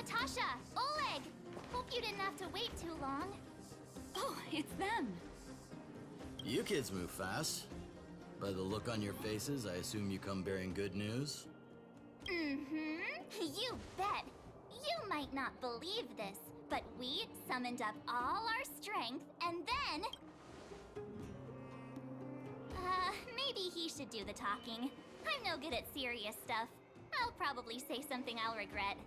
Natasha! Oleg! Hope you didn't have to wait too long. Oh, it's them. You kids move fast. By the look on your faces, I assume you come bearing good news? Mm-hmm. You bet. You might not believe this, but we summoned up all our strength and then... maybe he should do the talking. I'm no good at serious stuff. I'll probably say something I'll regret.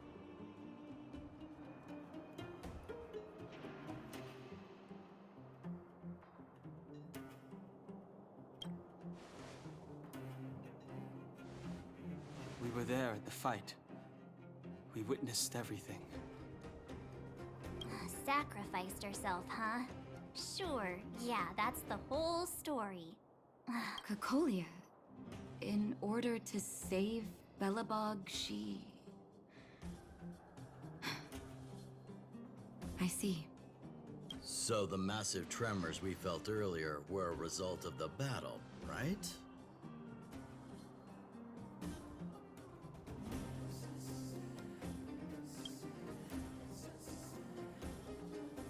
We were there at the fight. We witnessed everything. Sacrificed herself, huh? Sure, yeah, that's the whole story. Cocolia, in order to save Belobog, she... I see. So the massive tremors we felt earlier were a result of the battle, right?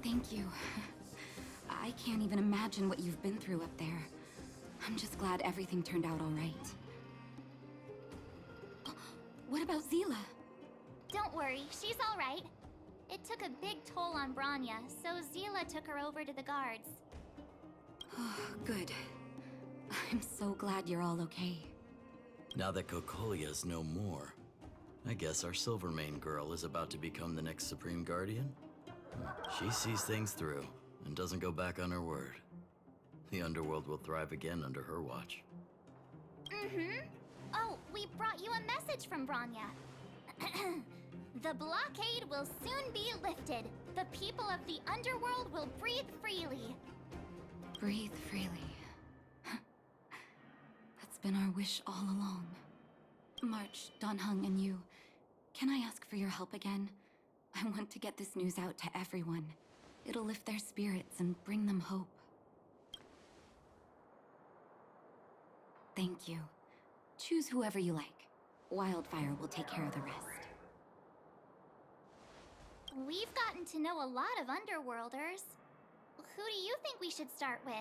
Thank you. I can't even imagine what you've been through up there. I'm just glad everything turned out all right. What about Zila? Don't worry, she's all right. It took a big toll on Branya, so Zila took her over to the guards. Oh, good. I'm so glad you're all okay. Now that Cocolia's no more, I guess our Silvermane girl is about to become the next Supreme Guardian? She sees things through and doesn't go back on her word. The underworld will thrive again under her watch. Mm-hmm. Oh, we brought you a message from Branya. The blockade will soon be lifted. The people of the underworld will breathe freely. Breathe freely. That's been our wish all along. March, Donhung, and you, can I ask for your help again? I want to get this news out to everyone. It'll lift their spirits and bring them hope. Thank you. Choose whoever you like. Wildfire will take care of the rest. We've gotten to know a lot of underworlders. Who do you think we should start with?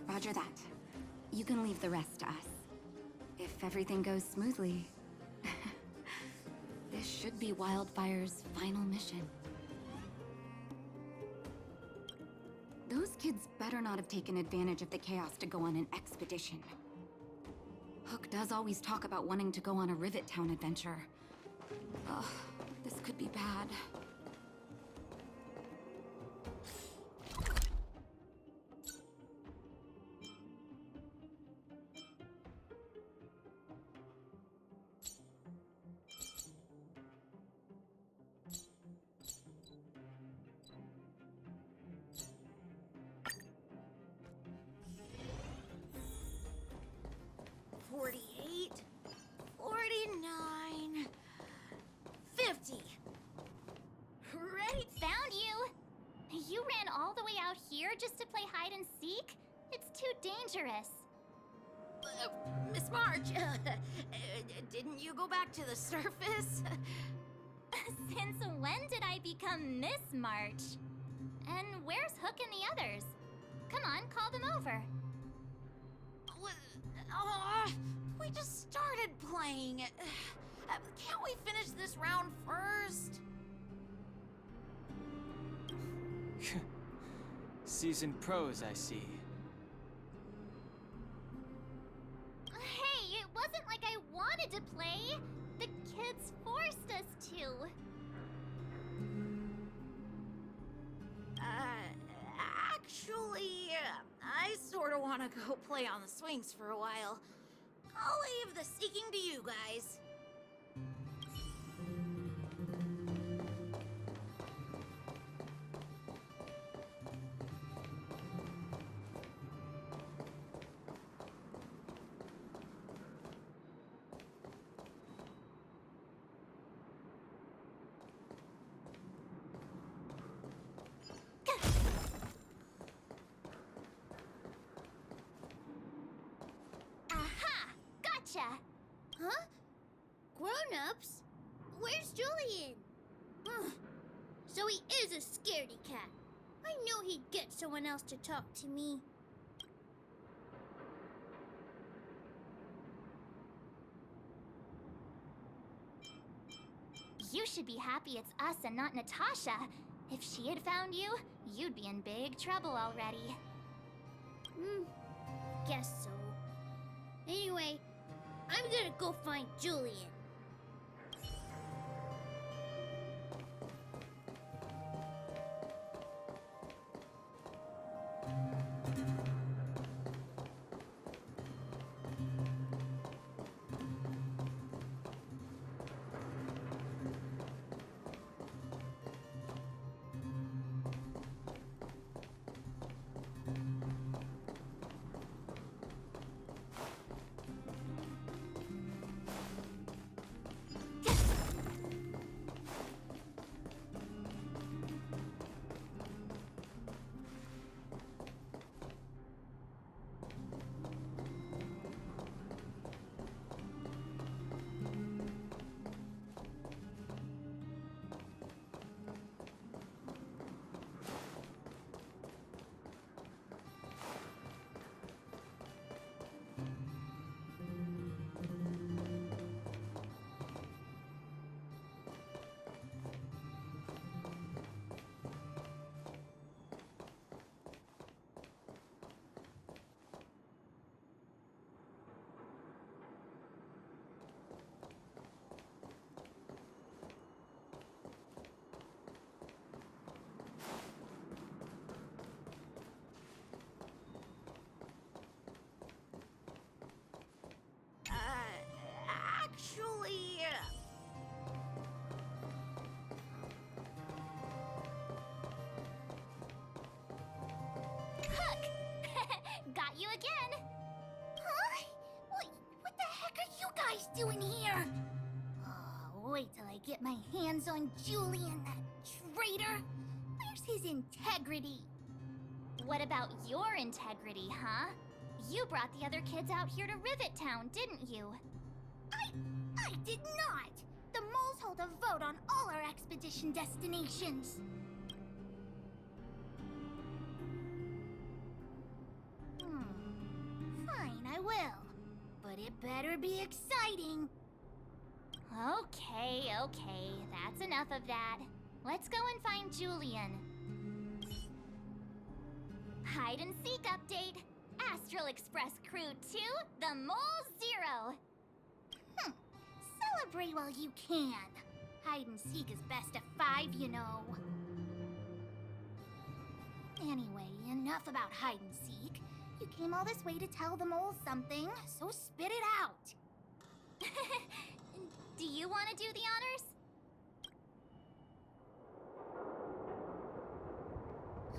Roger that. You can leave the rest to us. If everything goes smoothly, this should be Wildfire's final mission. Those kids better not have taken advantage of the chaos to go on an expedition. Hook does always talk about wanting to go on a Rivet Town adventure. Ugh, this could be bad. Ready? Found you! You ran all the way out here just to play hide and seek? It's too dangerous. Miss March, didn't you go back to the surface? Since when did I become Miss March? And where's Hook and the others? Come on, call them over. We just started playing. Can't we finish this round first? Seasoned pros, I see. Hey, it wasn't like I wanted to play. The kids forced us to. Actually, I sort of want to go play on the swings for a while. I'll leave the seeking to you guys. Natasha. Huh? Grown-ups? Where's Julian? Ugh. So he is a scaredy cat. I knew he'd get someone else to talk to me. You should be happy it's us and not Natasha. If she had found you, you'd be in big trouble already. Guess so. Anyway, I'm gonna go find Julian. Actually... Hook! Got you again! Huh? What the heck are you guys doing here? Oh, wait till I get my hands on Julian, that traitor. Where's his integrity? What about your integrity, huh? You brought the other kids out here to Rivet Town, didn't you? I did not! The moles hold a vote on all our expedition destinations. Fine, I will. But it better be exciting. Okay, that's enough of that. Let's go and find Julian. Hide and seek update. Astral Express Crew 2, the Mole 0. Celebrate while you can. Hide and seek is best at 5, you know. Anyway, enough about hide and seek. You came all this way to tell the moles something, so spit it out. Do you want to do the honors?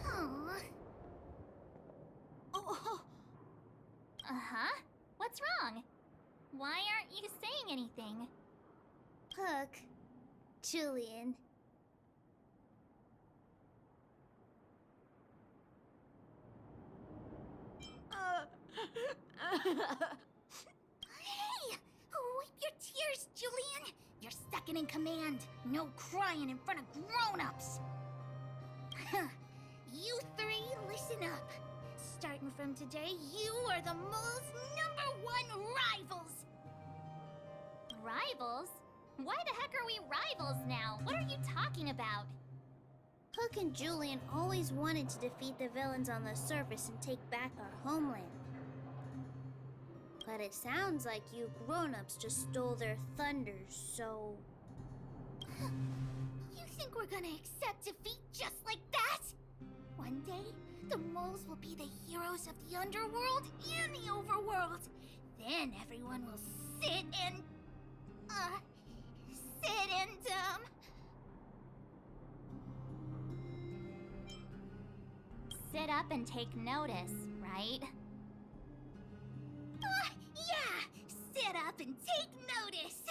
Aww. Oh, Uh-huh. What's wrong? Why aren't you saying anything? Hook. Julian. Hey! Wipe your tears, Julian! You're second in command. No crying in front of grown-ups. You three, listen up. Starting from today, you are the mole's #1 rivals. Rivals? Why the heck are we rivals now? What are you talking about? Hook and Julian always wanted to defeat the villains on the surface and take back our homeland. But it sounds like you grown-ups just stole their thunder, so... You think we're gonna accept defeat just like that? One day, the moles will be the heroes of the underworld and the overworld. Then everyone will sit and... Sit up and take notice, right? Yeah! Sit up and take notice!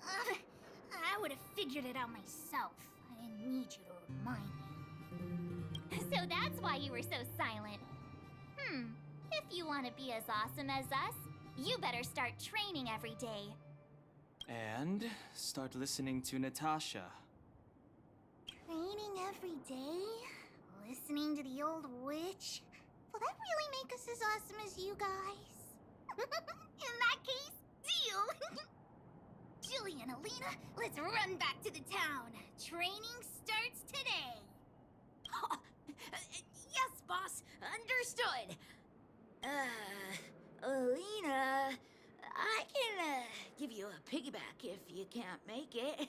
I would have figured it out myself. I didn't need you to remind me. So that's why you were so silent. If you want to be as awesome as us, You better start training every day. And start listening to Natasha. Training every day? Listening to the old witch? Will that really make us as awesome as you guys? In that case, deal! Julie and Alina, let's run back to the town. Training starts today. Yes, boss. Understood. Alina, I can give you a piggyback if you can't make it.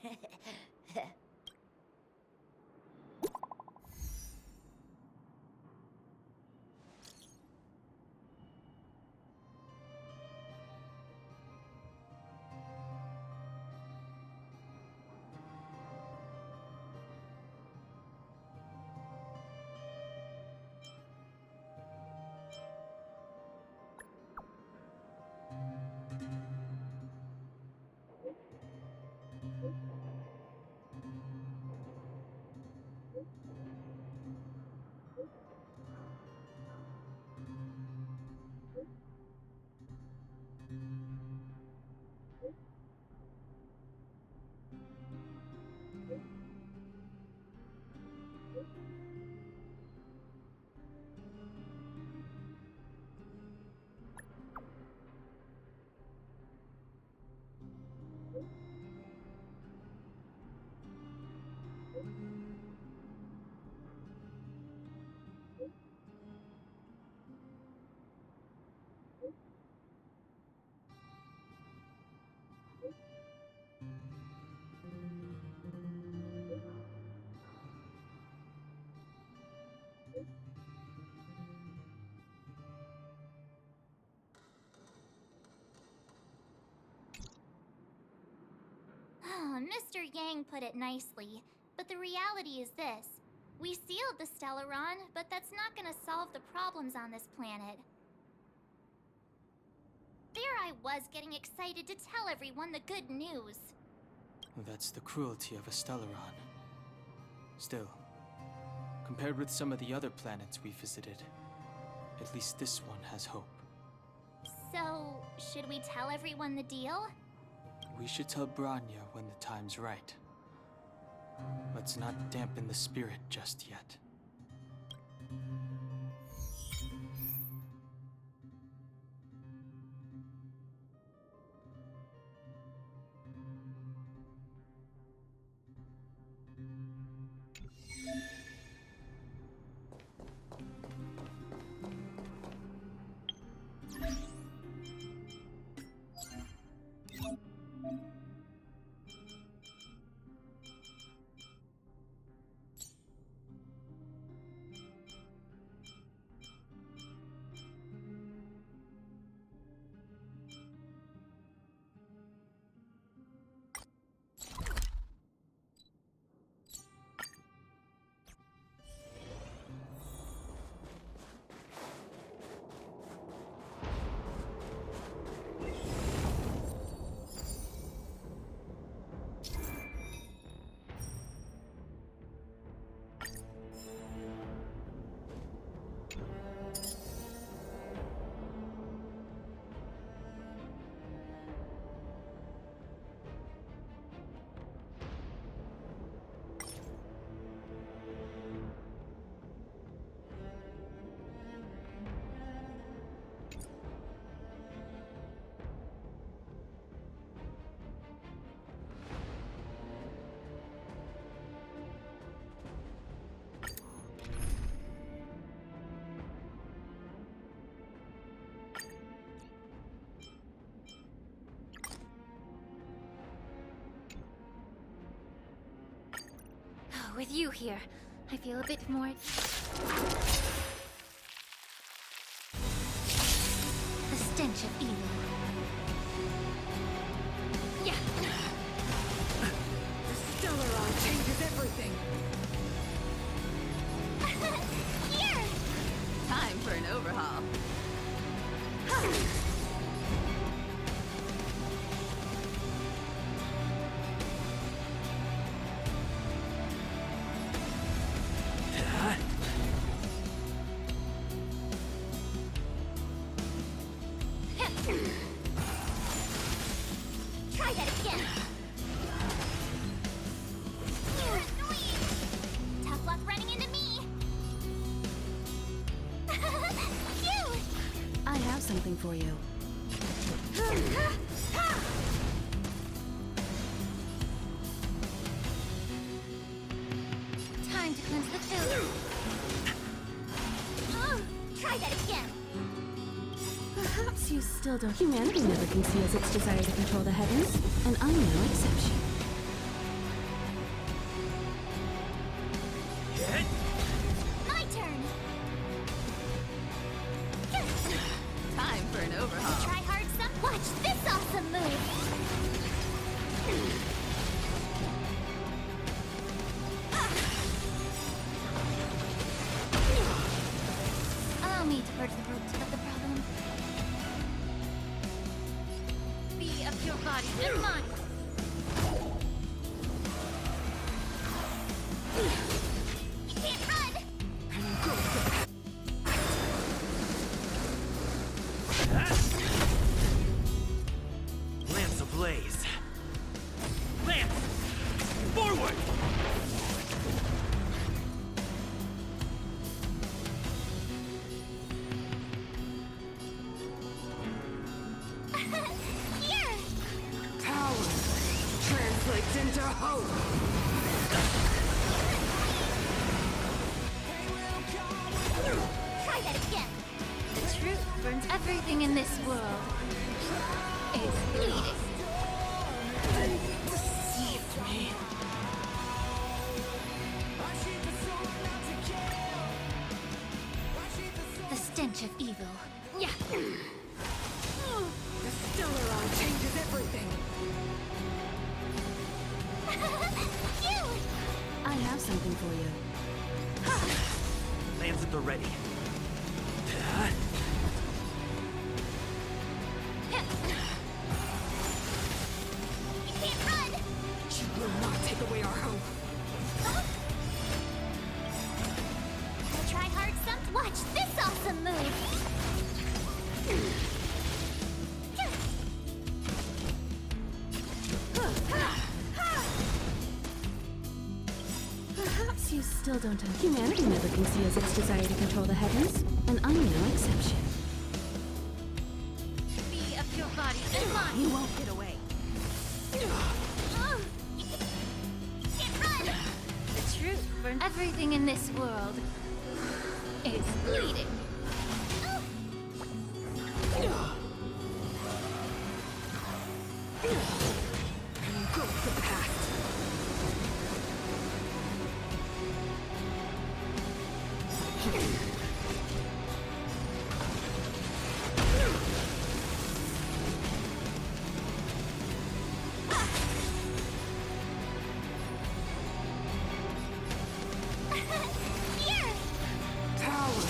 Mr. Yang put it nicely, but the reality is this. We sealed the Stellaron, but that's not gonna solve the problems on this planet. There I was getting excited to tell everyone the good news. Well, that's the cruelty of a Stellaron. Still, compared with some of the other planets we visited, at least this one has hope. So, should we tell everyone the deal? We should tell Branya when the time's right. Let's not dampen the spirit just yet. With you here, I feel a bit more... The stench of evil. Yeah! The Stellaron changes everything. Here! Time for an overhaul. for you. Time to cleanse the filth. Try that again. Perhaps you still don't. Humanity never conceals its desire to control the heavens, and I'm no exception. My turn. Time for an overhaul. Try hard some. Watch this awesome move. Allow me to purge the root of the problem. Be of your body and mind. You can't run. Lance ablaze. Lance! Forward! Here. Power translates into hope. Try that again. The truth burns everything in this world. Is bleeding. Deceived me. The stench of evil. Yeah. The Stellaron changes everything. You. I have something for you. Lance at the ready. You can't run. You will not take away our hope. We'll try hard some. Watch this awesome move. Perhaps you still don't have. Humanity never conceals its desire to control the heavens, and I'm no exception. Be of your body and mind. You won't get away. Can't run. The truth burns everything in this world. Is bleeding. Engulf the past. Here. Power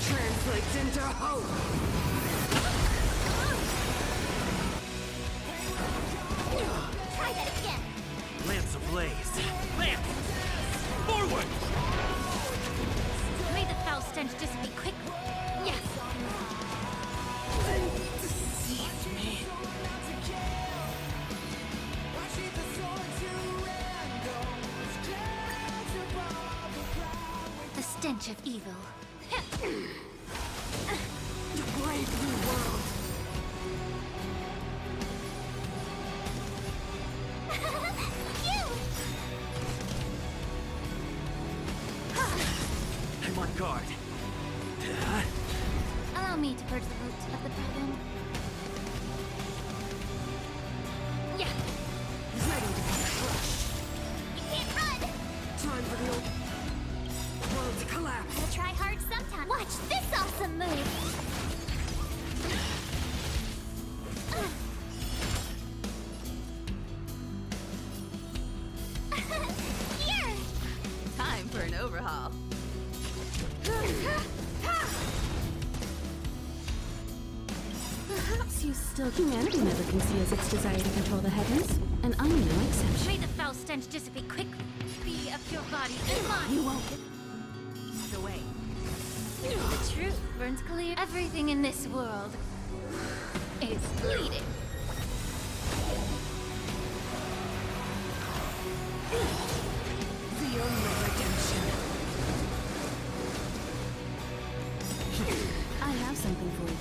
translates into hope. Try that again. Lance ablaze. Lance! Forward! May the foul stench dissipate quickly. Yes. Deceived me. The stench of evil. To brave new world. You. I'm on guard. Allow me to purge the root of the problem. Yeah. Ready to be crushed. You can't run. Time for the old world to collapse. We'll try hard sometime. Watch this awesome move. Here. Time for an overhaul. Perhaps you still. Humanity never conceals its desire to control the heavens, and I'm no exception. May the foul stench dissipate quickly. Be of your body and mind. You won't get away. The truth burns clear. Everything in this world is bleeding. The only redemption. I have something for you.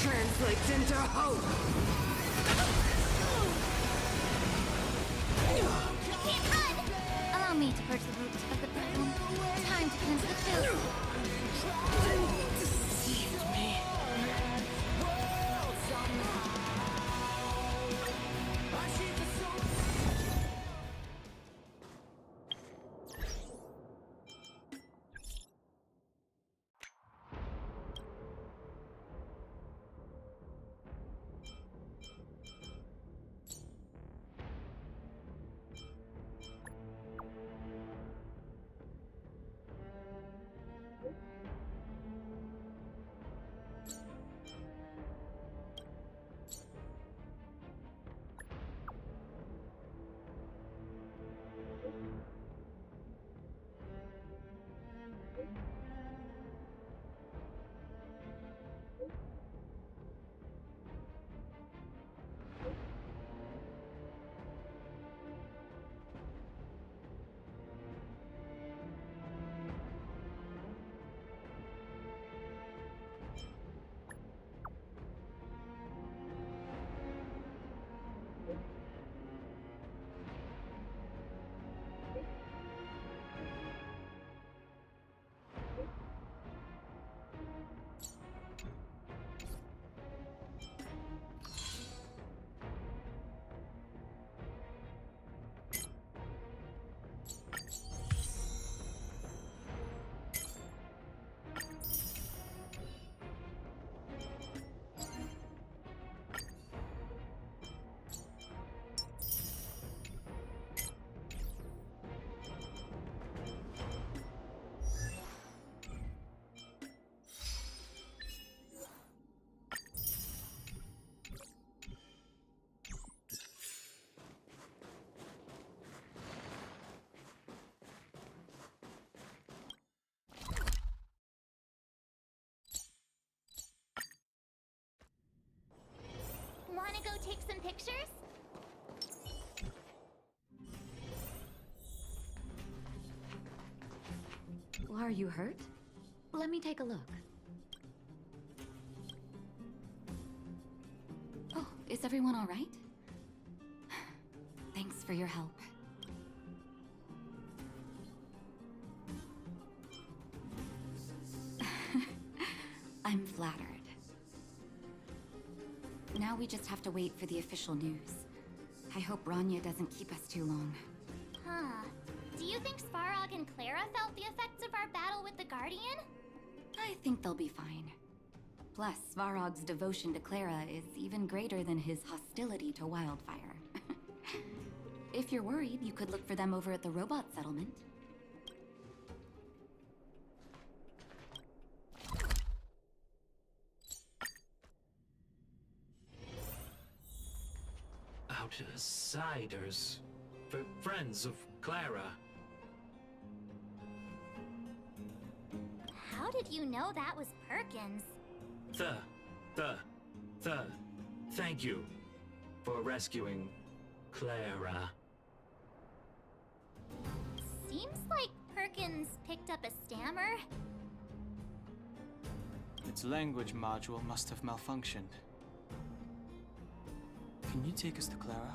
translates into hope. Can't run! Allow me to purge the root of the problem. Time to cleanse the filth. Deceived me. Wanna go take some pictures? Well, are you hurt? Let me take a look. Oh, is everyone all right? Thanks for your help. I'm flattered. Now we just have to wait for the official news. I hope Rania doesn't keep us too long. Huh. Do you think Svarog and Clara felt the effects of our battle with the Guardian? I think they'll be fine. Plus, Svarog's devotion to Clara is even greater than his hostility to Wildfire. If you're worried, you could look for them over at the robot settlement. Outsiders. Friends of Clara. How did you know that was Perkins? Thank you for rescuing Clara. Seems like Perkins picked up a stammer. Its language module must have malfunctioned. Can you take us to Clara?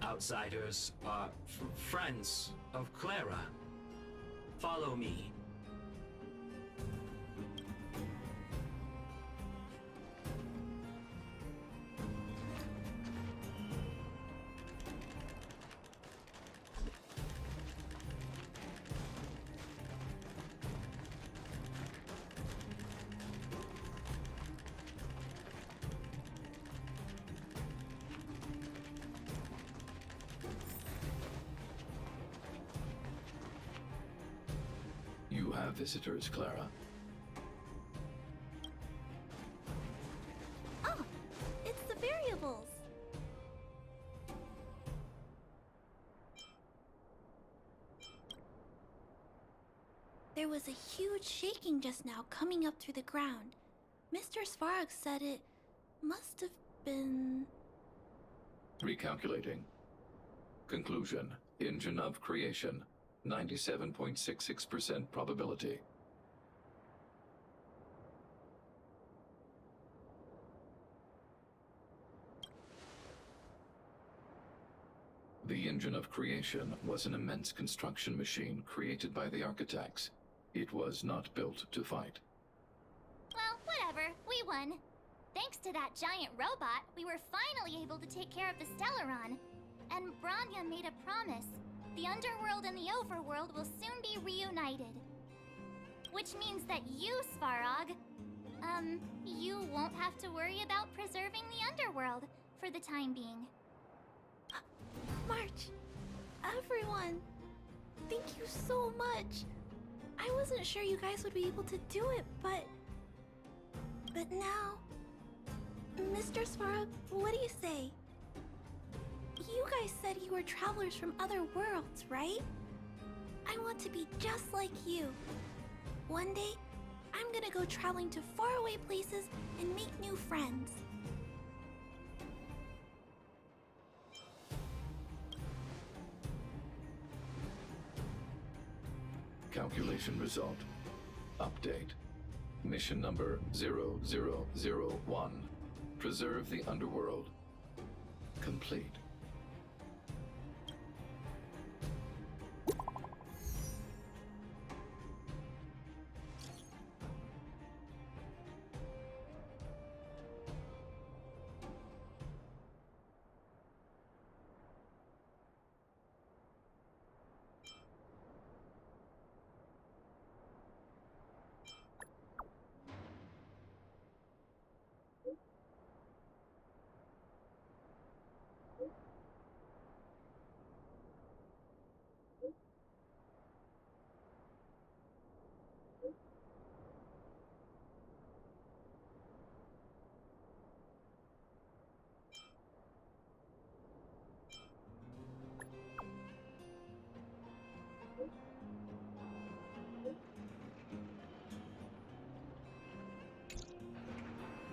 Outsiders are friends of Clara. Follow me. You have visitors, Clara. Oh, it's the variables. There was a huge shaking just now coming up through the ground. Mr. Svarog said it must have been... Recalculating. Conclusion. Engine of creation. 97.66% probability. The engine of creation was an immense construction machine created by the architects. It was not built to fight. Well, whatever. We won. Thanks to that giant robot, we were finally able to take care of the Stellaron. And Bronya made a promise. The underworld and the overworld will soon be reunited. Which means that you, Svarog, you won't have to worry about preserving the underworld for the time being. March, everyone, thank you so much. I wasn't sure you guys would be able to do it, but now, Mr. Svarog, what do you say? You guys said you were travelers from other worlds, right? I want to be just like you. One day, I'm gonna go traveling to faraway places and make new friends. Calculation result. Update. Mission number 0001. Preserve the underworld. Complete.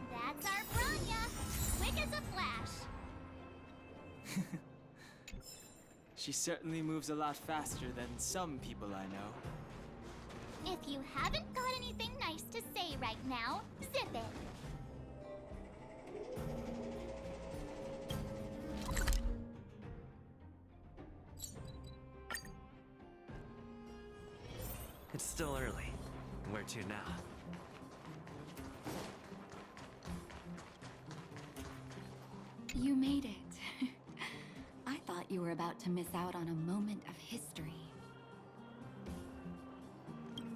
That's our Bronya! Quick as a flash! She certainly moves a lot faster than some people I know. If you haven't got anything nice to say right now, zip it! It's still early. Where to now? You made it. I thought you were about to miss out on a moment of history.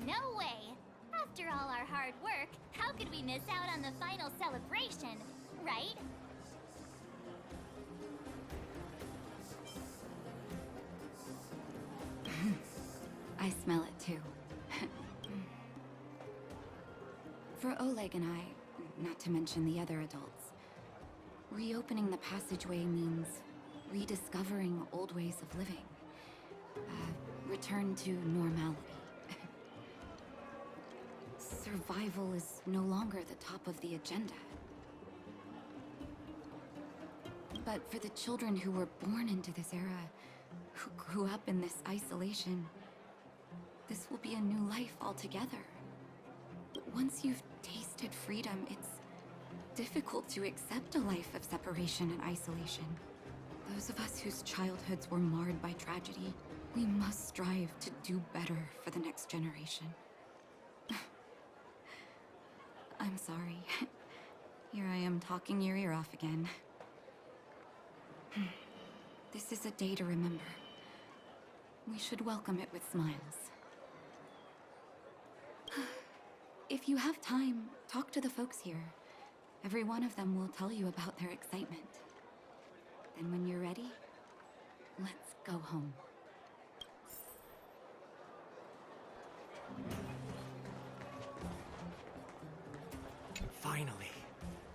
No way! After all our hard work, how could we miss out on the final celebration, right? I smell it too. For Oleg and I, not to mention the other adults, reopening the passageway means rediscovering old ways of living. Return to normality. Survival is no longer the top of the agenda. But for the children who were born into this era, who grew up in this isolation, this will be a new life altogether. Once you've tasted freedom, it's difficult to accept a life of separation and isolation. Those of us whose childhoods were marred by tragedy, we must strive to do better for the next generation. I'm sorry. Here I am talking your ear off again. This is a day to remember. We should welcome it with smiles. If you have time, talk to the folks here. Every one of them will tell you about their excitement. Then when you're ready, let's go home.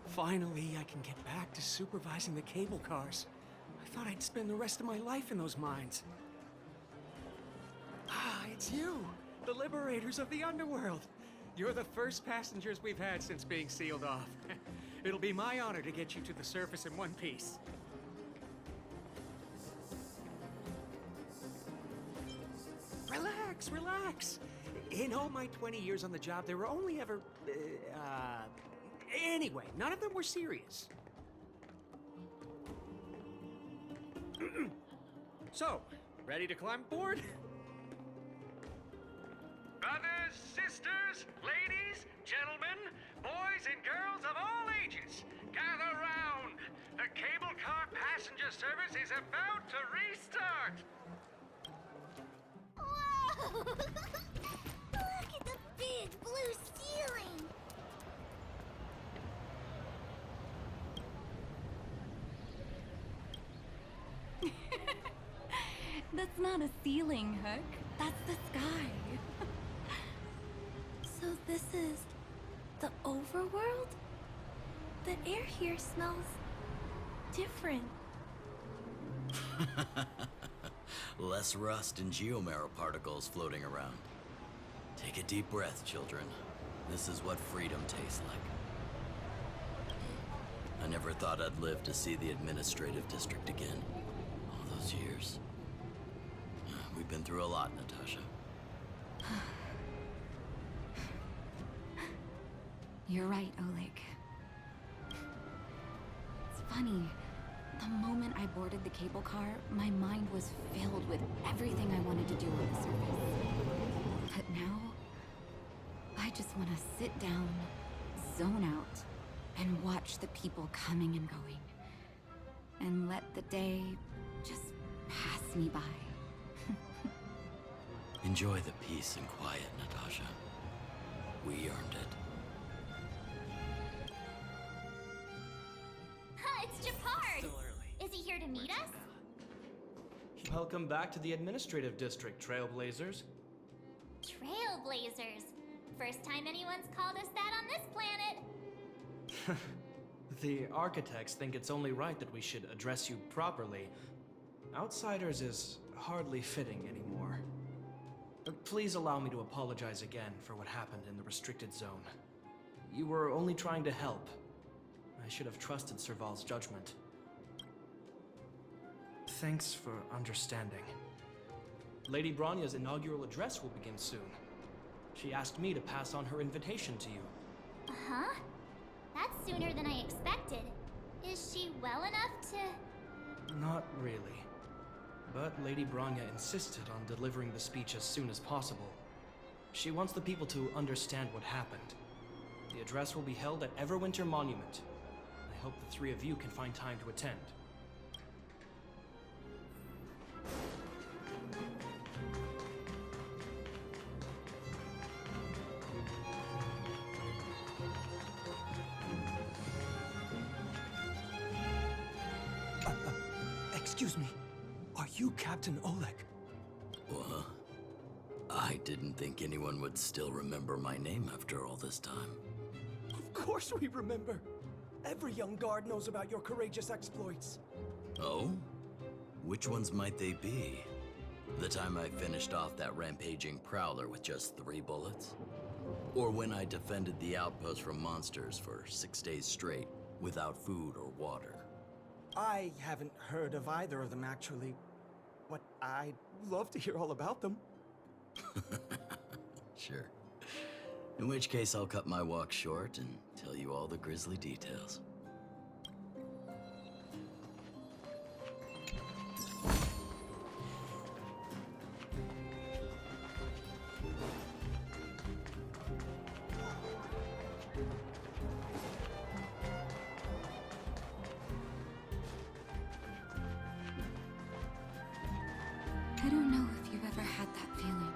Finally, I can get back to supervising the cable cars. I thought I'd spend the rest of my life in those mines. Ah, it's you, the liberators of the underworld. You're the first passengers we've had since being sealed off. It'll be my honor to get you to the surface in one piece. Relax, relax. In all my 20 years on the job, there were only ever, anyway, none of them were serious. So, ready to climb aboard? Brothers, sisters, ladies, gentlemen, boys and girls of all ages, gather round. The cable car passenger service is about to restart. Whoa! Look at the big blue ceiling! That's not a ceiling, Hook. That's the sky. So this is the overworld? The air here smells different. Less rust and geomarrow particles floating around. Take a deep breath, children. This is what freedom tastes like. I never thought I'd live to see the administrative district again. All those years. We've been through a lot, Natasha. You're right, Oleg. It's funny. The moment I boarded the cable car, my mind was filled with everything I wanted to do on the surface. But now, I just want to sit down, zone out, and watch the people coming and going. And let the day just pass me by. Enjoy the peace and quiet, Natasha. We earned it. It's Japard! Still early. Is he here to meet us? Welcome back to the Administrative District, Trailblazers. Trailblazers. First time anyone's called us that on this planet. The architects think it's only right that we should address you properly. Outsiders is hardly fitting anymore. Please allow me to apologize again for what happened in the restricted zone. You were only trying to help. I should have trusted Serval's judgment. Thanks for understanding. Lady Bronya's inaugural address will begin soon. She asked me to pass on her invitation to you. Uh-huh. That's sooner than I expected. Is she well enough to... Not really. But Lady Bronya insisted on delivering the speech as soon as possible. She wants the people to understand what happened. The address will be held at Everwinter Monument. I hope the three of you can find time to attend. Excuse me. Are you Captain Oleg? What? I didn't think anyone would still remember my name after all this time. Of course we remember. Every young guard knows about your courageous exploits. Oh? Which ones might they be? The time I finished off that rampaging prowler with just 3 bullets? Or when I defended the outpost from monsters for 6 days straight without food or water? I haven't heard of either of them, actually. But I'd love to hear all about them. Sure. In which case, I'll cut my walk short and tell you all the grisly details. I don't know if you've ever had that feeling.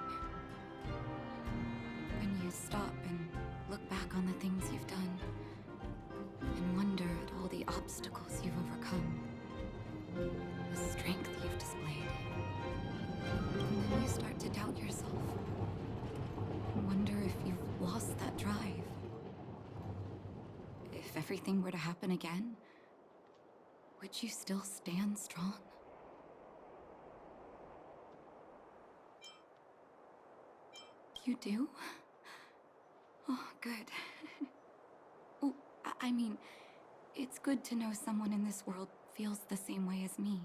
When you stop and look back on the things you've done, and wonder at all the obstacles you've overcome, the strength you've displayed. And then you start to doubt yourself, and wonder if you've lost that drive. If everything were to happen again, would you still stand strong? You do? Oh, good. Oh, I mean, it's good to know someone in this world feels the same way as me.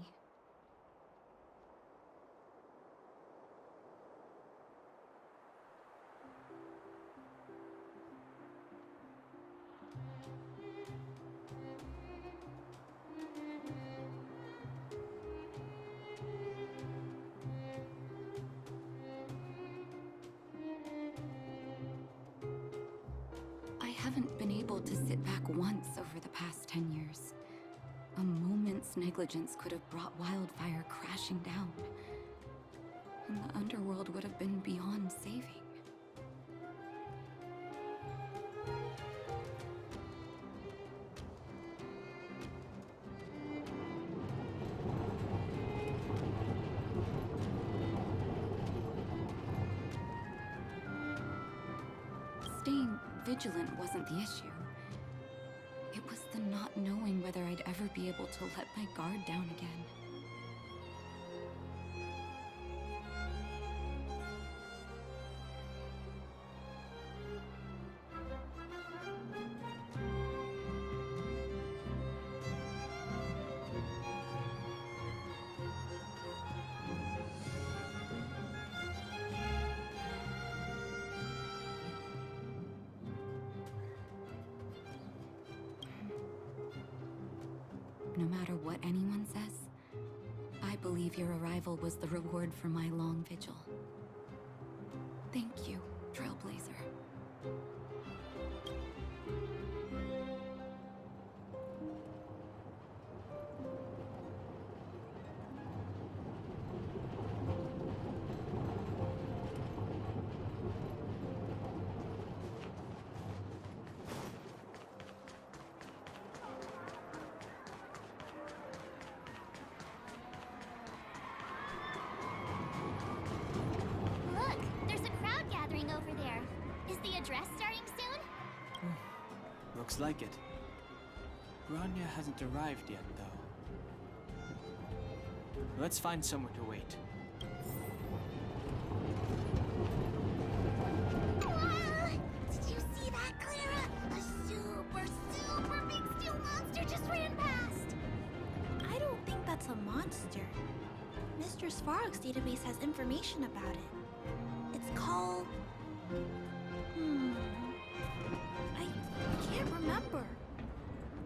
haven't been able to sit back once over the past 10 years. A moment's negligence could have brought wildfire crashing down, and the underworld would have been beyond saving. Staying vigilant wasn't the issue. It was the not knowing whether I'd ever be able to let my guard down again. No matter what anyone says, I believe your arrival was the reward for my long vigil. Thank you, Trailblazer. Look, there's a crowd gathering over there. Is the address starting soon? Looks like it. Bronya hasn't arrived yet, though. Let's find somewhere to wait. Ah! Did you see that, Clara? A super big steel monster just ran past! I don't think that's a monster. Mr. Svarog's database has information about it. It's called... I can't remember.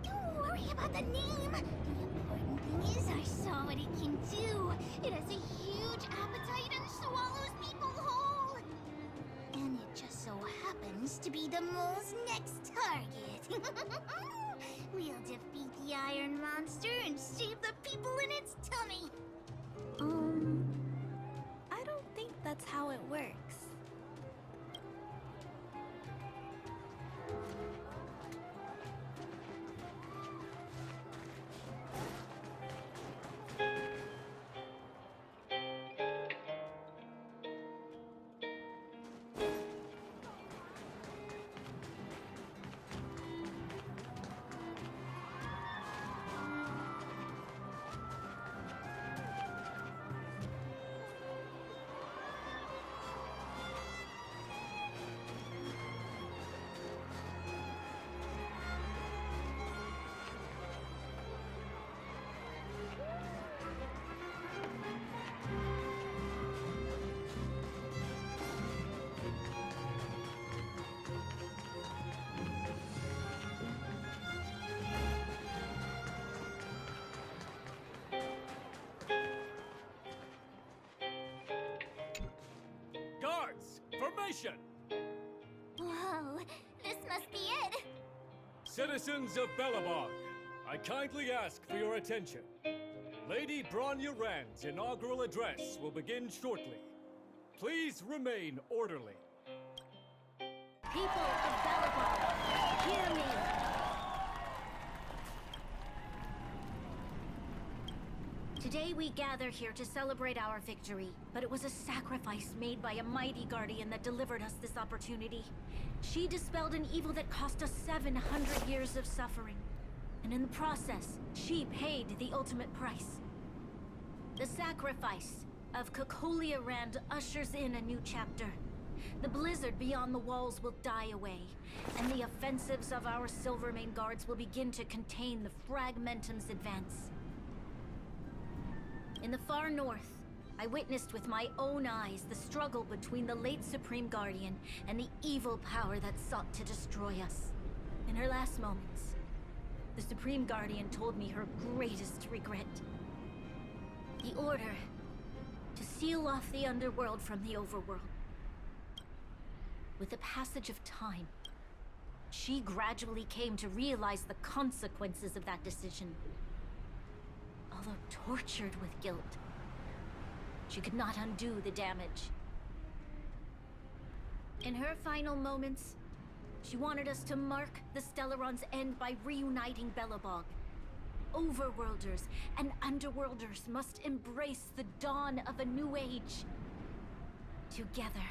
Don't worry about the name. The important thing is I saw what it can do. It has a huge appetite and swallows people whole. And it just so happens to be the mole's next target. We'll defeat the iron monster and save the people in its tummy. I don't think that's how it works. Guards, formation! Whoa, this must be it. Citizens of Belobog, I kindly ask for your attention. Lady Bronya Rand's inaugural address will begin shortly. Please remain orderly. People of Belobog, hear me! Today we gather here to celebrate our victory, but it was a sacrifice made by a mighty guardian that delivered us this opportunity. She dispelled an evil that cost us 700 years of suffering. And in the process, she paid the ultimate price. The sacrifice of Cocolia Rand ushers in a new chapter. The blizzard beyond the walls will die away, and the offensives of our Silvermane guards will begin to contain the Fragmentum's advance. In the far north, I witnessed with my own eyes the struggle between the late Supreme Guardian and the evil power that sought to destroy us. In her last moments, the Supreme Guardian told me her greatest regret. The order to seal off the underworld from the overworld. With the passage of time, she gradually came to realize the consequences of that decision. Although tortured with guilt, she could not undo the damage. In her final moments, she wanted us to mark the Stellaron's end by reuniting Belobog. Overworlders and Underworlders must embrace the dawn of a new age. Together.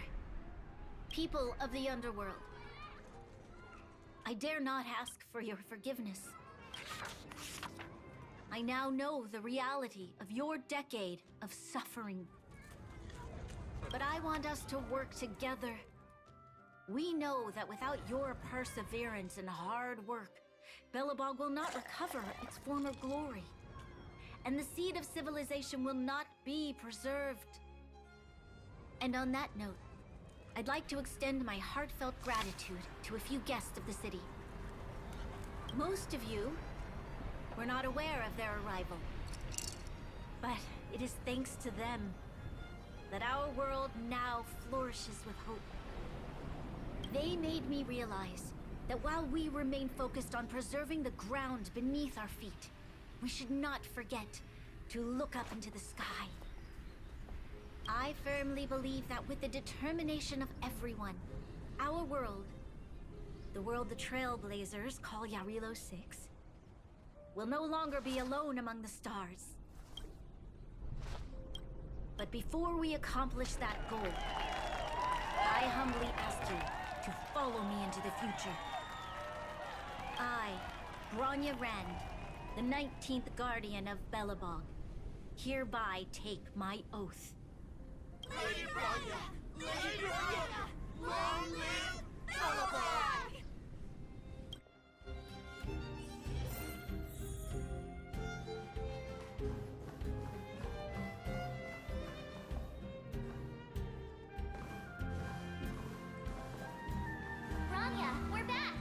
People of the Underworld, I dare not ask for your forgiveness. I now know the reality of your decade of suffering. But I want us to work together. We know that without your perseverance and hard work, Belobog will not recover its former glory. And the seed of civilization will not be preserved. And on that note, I'd like to extend my heartfelt gratitude to a few guests of the city. Most of you were not aware of their arrival. But it is thanks to them that our world now flourishes with hope. They made me realize that while we remain focused on preserving the ground beneath our feet, we should not forget to look up into the sky. I firmly believe that with the determination of everyone, our world, the world the Trailblazers call Yarilo 6, will no longer be alone among the stars. But before we accomplish that goal, I humbly ask you to follow me into the future. I, Bronya Rand, the 19th Guardian of Belobog, hereby take my oath. Lady Bronya! Lady Bronya! Long live Belobog! Bronya, we're back!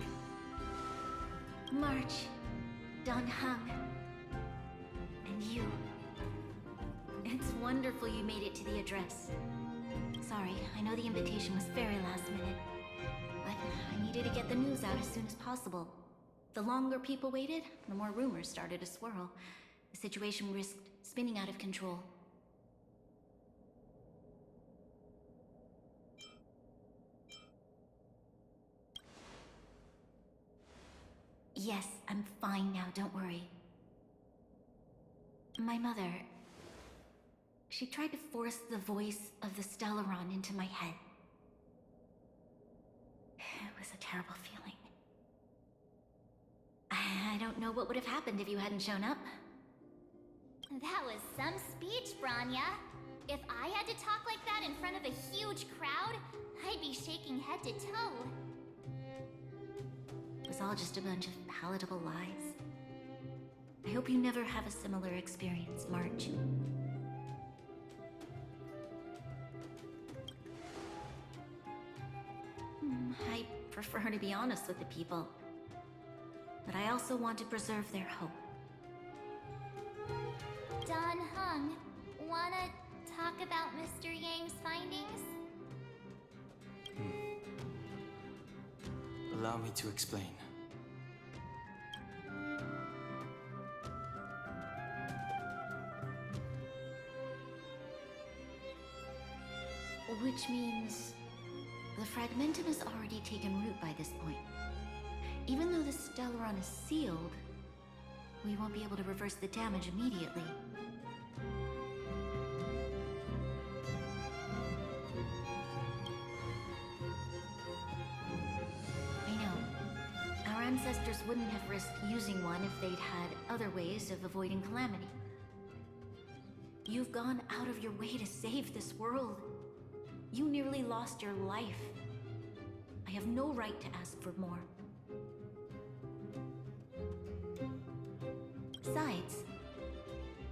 March, Don Hung, and you. It's wonderful you made it to the address. Sorry, I know the invitation was very last minute, but I needed to get the news out as soon as possible. The longer people waited, the more rumors started to swirl. The situation risked spinning out of control. Yes, I'm fine now, don't worry. My mother... she tried to force the voice of the Stellaron into my head. It was a terrible feeling. I don't know what would have happened if you hadn't shown up. That was some speech, Bronya. If I had to talk like that in front of a huge crowd, I'd be shaking head to toe. It was all just a bunch of palatable lies. I hope you never have a similar experience, March. I prefer to be honest with the people. But I also want to preserve their hope. Don Hung, wanna talk about Mr. Yang's findings? Allow me to explain. Which means... the Fragmentum has already taken root by this point. Even though the Stellaron is sealed, we won't be able to reverse the damage immediately. I know. Our ancestors wouldn't have risked using one if they'd had other ways of avoiding calamity. You've gone out of your way to save this world. You nearly lost your life. I have no right to ask for more. Besides,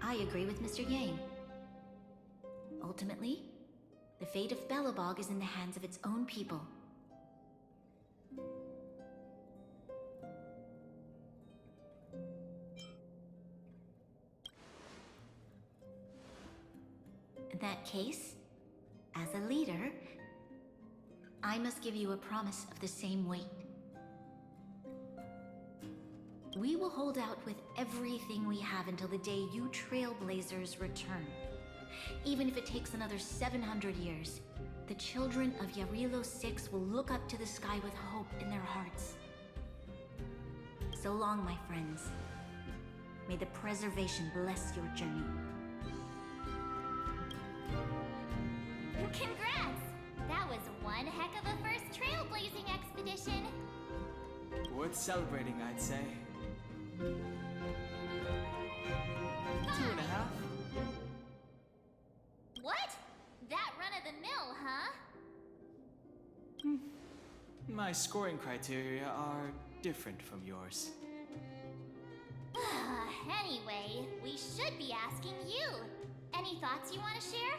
I agree with Mr. Yang. Ultimately, the fate of Belobog is in the hands of its own people. In that case, as a leader, I must give you a promise of the same weight. We will hold out with everything we have until the day you Trailblazers return. Even if it takes another 700 years, the children of Yarilo 6 will look up to the sky with hope in their hearts. So long, my friends. May the preservation bless your journey. Congrats! That was one heck of a first trailblazing expedition. Worth celebrating, I'd say. 2.5? What? That run-of-the-mill, huh? My scoring criteria are different from yours. Anyway, we should be asking you. Any thoughts you want to share?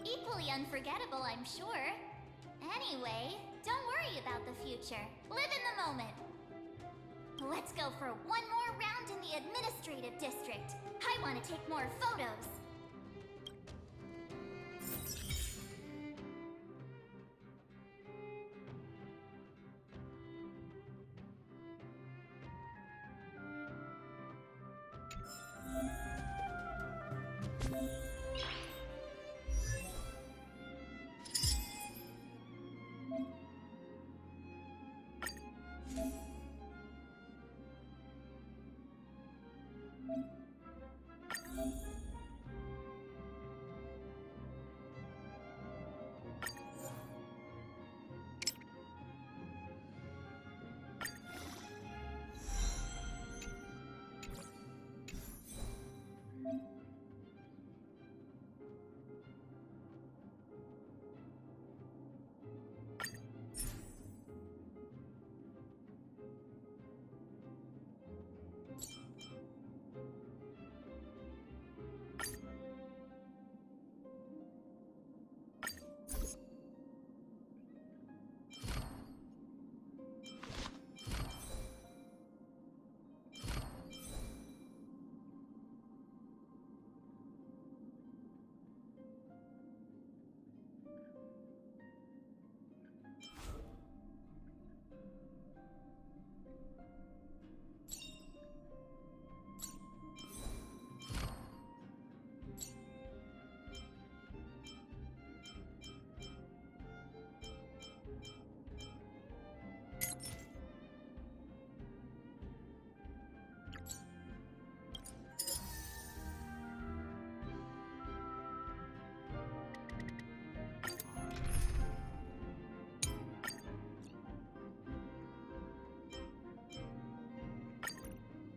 Equally unforgettable, I'm sure. Anyway, don't worry about the future. Live in the moment. Let's go for one more round in the administrative district. I want to take more photos.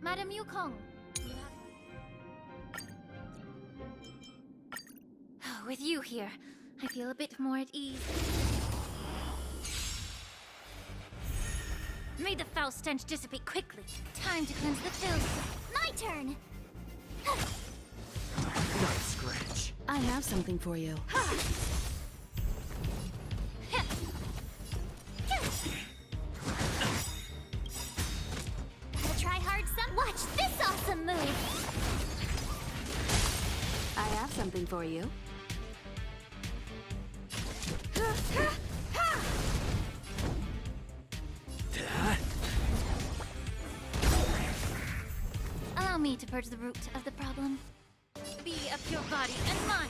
Madam Yukong. With you here, I feel a bit more at ease. May the foul stench dissipate quickly. Time to cleanse the filth. My turn! Not a scratch. I have something for you. Gotta try hard some. Watch this awesome move! I have something for you. Allow me to purge the root of the problem. Be a pure body and mind.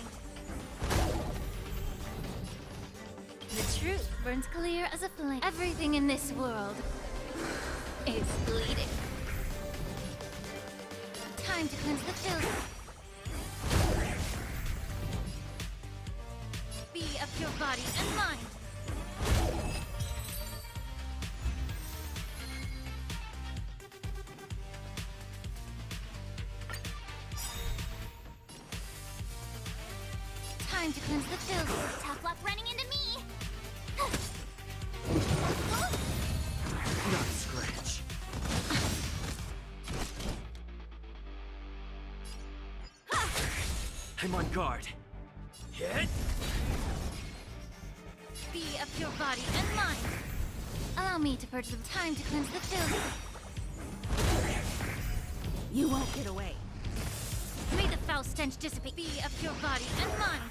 The truth burns clear as a flame. Everything in this world is bleeding. Time to cleanse the filth. Be a pure body and mind. Time to cleanse the filth. Tough luck running into me! Not a scratch. I'm on guard. Hit! Be a pure body and mind. Allow me to purge the time to cleanse the filth. You won't get away. May the foul stench dissipate. Be a pure body and mind.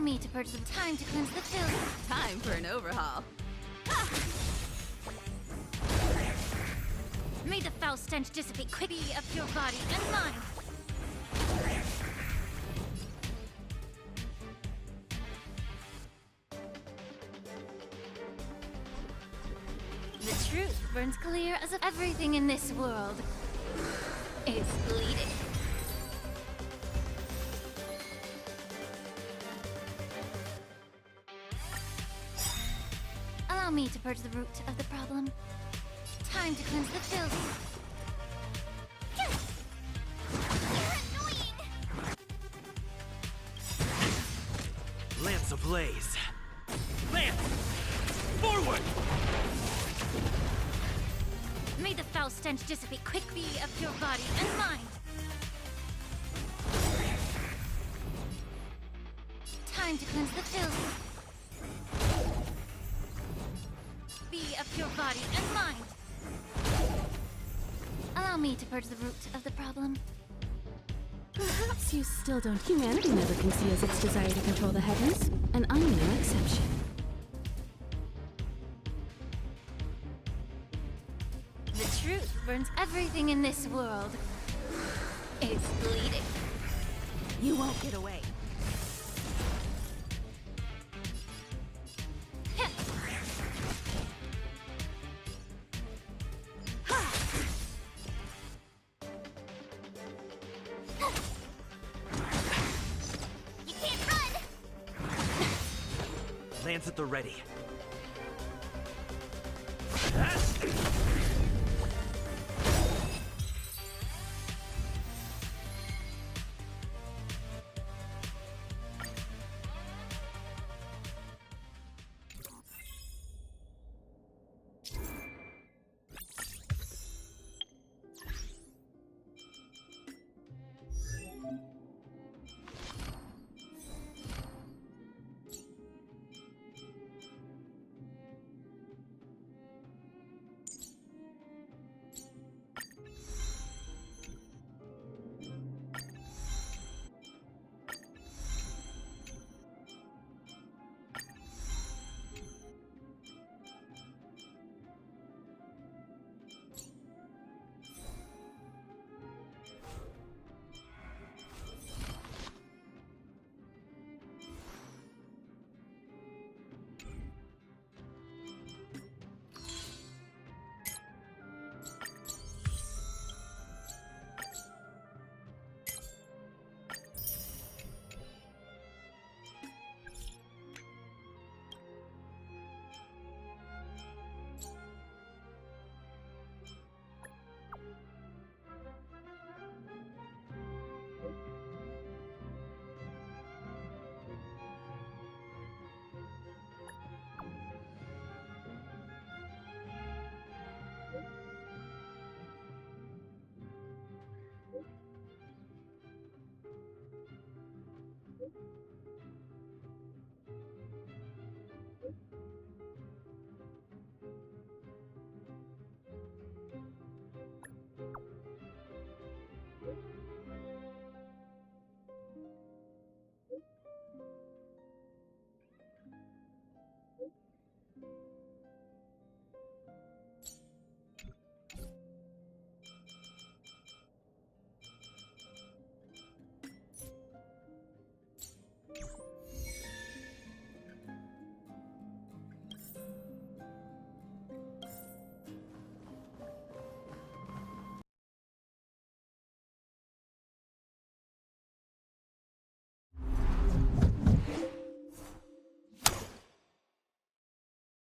me to purge the time to cleanse the filth. Time for an overhaul. May the foul stench dissipate quickly of your body and mind. The truth burns clear as if everything in this world is bleeding. Allow me to purge the root of the problem. Time to cleanse the filth. Lance ablaze. Lance! Forward! May the foul stench dissipate quickly of your body and mind. Time to cleanse the filth. Be of your body and mind. Allow me to purge the root of the problem. Perhaps you still don't. Humanity never conceals its desire to control the heavens, and I'm no exception. The truth burns. Everything in this world is bleeding. You won't get away. Lance at the ready.